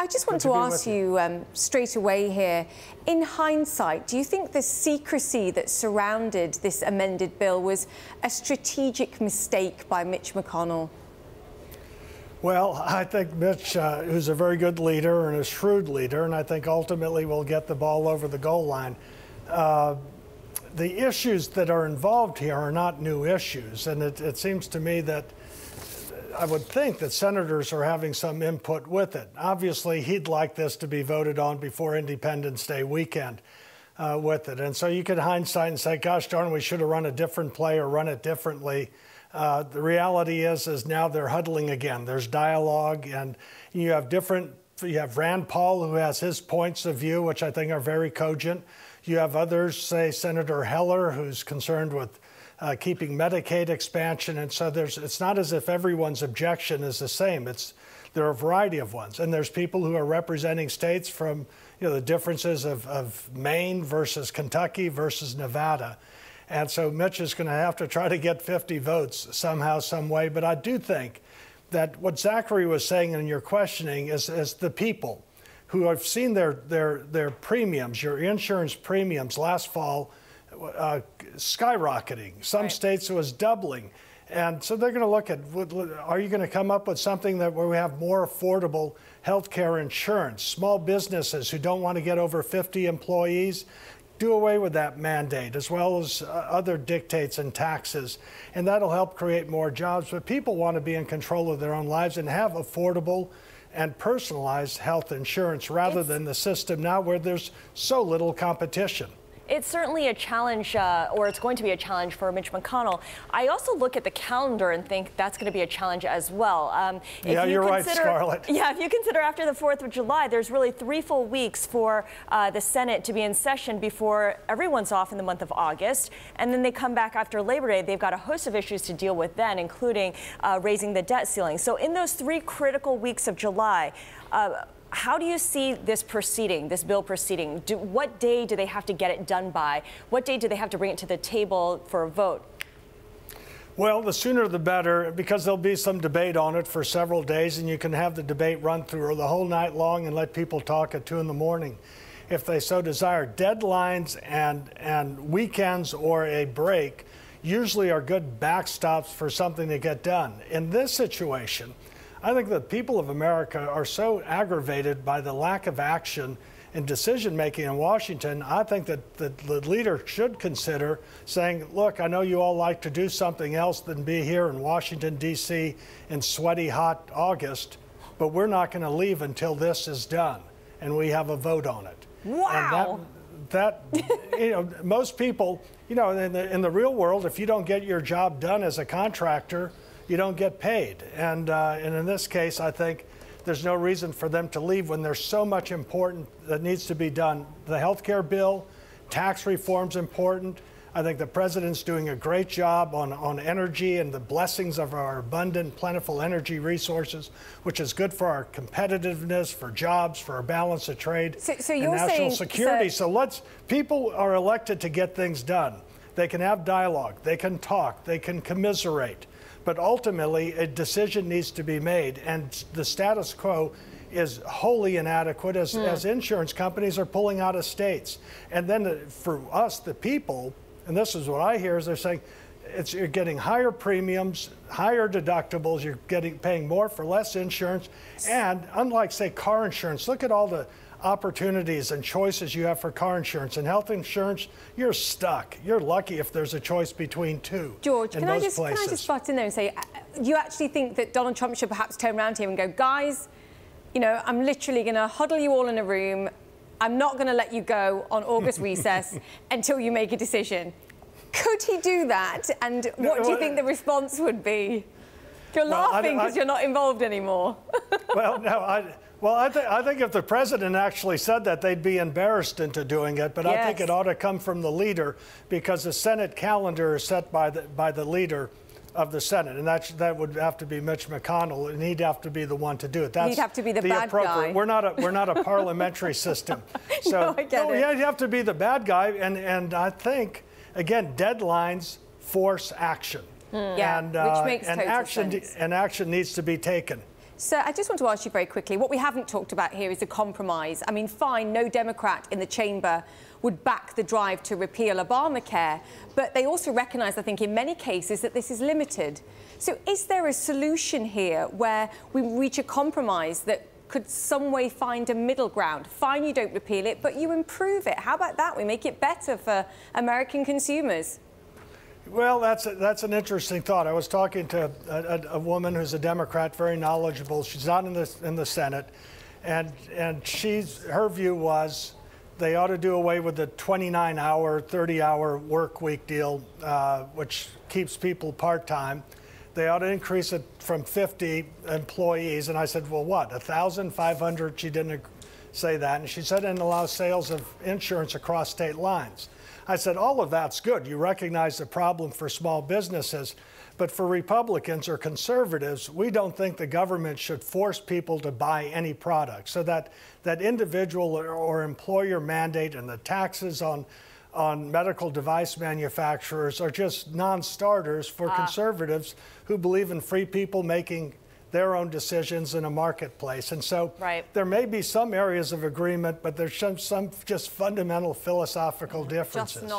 I just want to ask you straight away here, in hindsight, do you think the secrecy that surrounded this amended bill was a strategic mistake by Mitch McConnell? Well, I think Mitch, who's a very good leader and a shrewd leader, and I think ultimately will get the ball over the goal line. The issues that are involved here are not new issues, and it seems to me that I would think that senators are having some input with it. Obviously, he'd like this to be voted on before Independence Day weekend with it. And so you could hindsight and say, gosh darn, we should have run a different play or run it differently. The reality is now they're huddling again. There's dialogue, and you have Rand Paul, who has his points of view, which I think are very cogent. You have others, say Senator Heller, who's concerned with keeping Medicaid expansion, and so it's not as if everyone's objection is the same. There are a variety of ones, and there's people who are representing states from the differences of Maine versus Kentucky versus Nevada, and so Mitch is going to have to try to get 50 votes somehow, some way. But I do think that what Zachary was saying in your questioning is the people who have seen their premiums, your insurance premiums last fall, skyrocketing. Some states it was doubling. And so they're going to look at, are you going to come up with something where we have more affordable health care insurance? Small businesses who don't want to get over 50 employees, do away with that mandate, as well as other dictates and taxes. And that'll help create more jobs. But people want to be in control of their own lives and have affordable and personalized health insurance rather than the system now where there's so little competition. It's certainly a challenge, or it's going to be a challenge for Mitch McConnell. I also look at the calendar and think that's going to be a challenge as well. Yeah, you're right, Scarlet. Yeah, if you consider after the 4th of July, there's really 3 full weeks for the Senate to be in session before everyone's off in the month of August. And then they come back after Labor Day. They've got a host of issues to deal with then, including raising the debt ceiling. So in those 3 critical weeks of July, how do you see this proceeding, this bill proceeding? What day do they have to get it done by? What day do they have to bring it to the table for a vote? Well, the sooner the better, because there'll be some debate on it for several days, and you can have the debate run through the whole night long and let people talk at 2 in the morning if they so desire. Deadlines and weekends or a break usually are good backstops for something to get done. In this situation, I think the people of America are so aggravated by the lack of action and decision-making in Washington. I think that the leader should consider saying, look, I know you all like to do something else than be here in Washington, D.C. in sweaty, hot August, but we're not going to leave until this is done and we have a vote on it. Wow. And that most people, in the real world, if you don't get your job done as a contractor, you don't get paid. And in this case, I think there's no reason for them to leave when there's so much important that needs to be done. The health care bill, tax reform's important. I think the president's doing a great job on energy and the blessings of our abundant, plentiful energy resources, which is good for our competitiveness, for jobs, for our balance of trade, and national security. So people are elected to get things done. They can have dialogue, they can talk, they can commiserate. But ultimately, a decision needs to be made, and the status quo is wholly inadequate as insurance companies are pulling out of states. And then for us, the people, and this is what I hear, is they're saying you're getting higher premiums, higher deductibles, you're paying more for less insurance, and unlike, say, car insurance, look at all the opportunities and choices you have for car insurance and health insurance. You're stuck. You're lucky if there's a choice between 2. George, can I just butt in there and say, you actually think that Donald Trump should perhaps turn around here and go, guys, I'm literally going to huddle you all in a room. I'm not going to let you go on August recess until you make a decision. Could he do that? And what do you think the response would be? You're laughing because you're not involved anymore. Well, no, I think if the president actually said that, they'd be embarrassed into doing it. But I think it ought to come from the leader, because the Senate calendar is set by the leader of the Senate, and that would have to be Mitch McConnell, and he'd have to be the one to do it. He'd have to be the bad guy. We're not a parliamentary system. So no, I get it. Yeah, you have to be the bad guy, and I think again, deadlines force action. Which makes total sense. And action needs to be taken. So I just want to ask you very quickly, what we haven't talked about here is a compromise. I mean, fine, no Democrat in the chamber would back the drive to repeal Obamacare, but they also recognise, I think, in many cases that this is limited. So is there a solution here where we reach a compromise that could some way find a middle ground? Fine, you don't repeal it, but you improve it. How about that? We make it better for American consumers. Well, that's an interesting thought. I was talking to a woman who's a Democrat, very knowledgeable. She's not in the Senate, and her view was they ought to do away with the 29-hour, 30-hour work week deal, which keeps people part-time. They ought to increase it from 50 employees. And I said, well, what, 1,000, 500? She didn't say that. And she said, and allow sales of insurance across state lines. I said, all of that's good. You recognize the problem for small businesses. But for Republicans or conservatives, we don't think the government should force people to buy any product. So that individual or employer mandate and the taxes on medical device manufacturers are just non-starters for conservatives who believe in free people making their own decisions in a marketplace. And so there may be some areas of agreement, but there's some just fundamental philosophical differences. Just not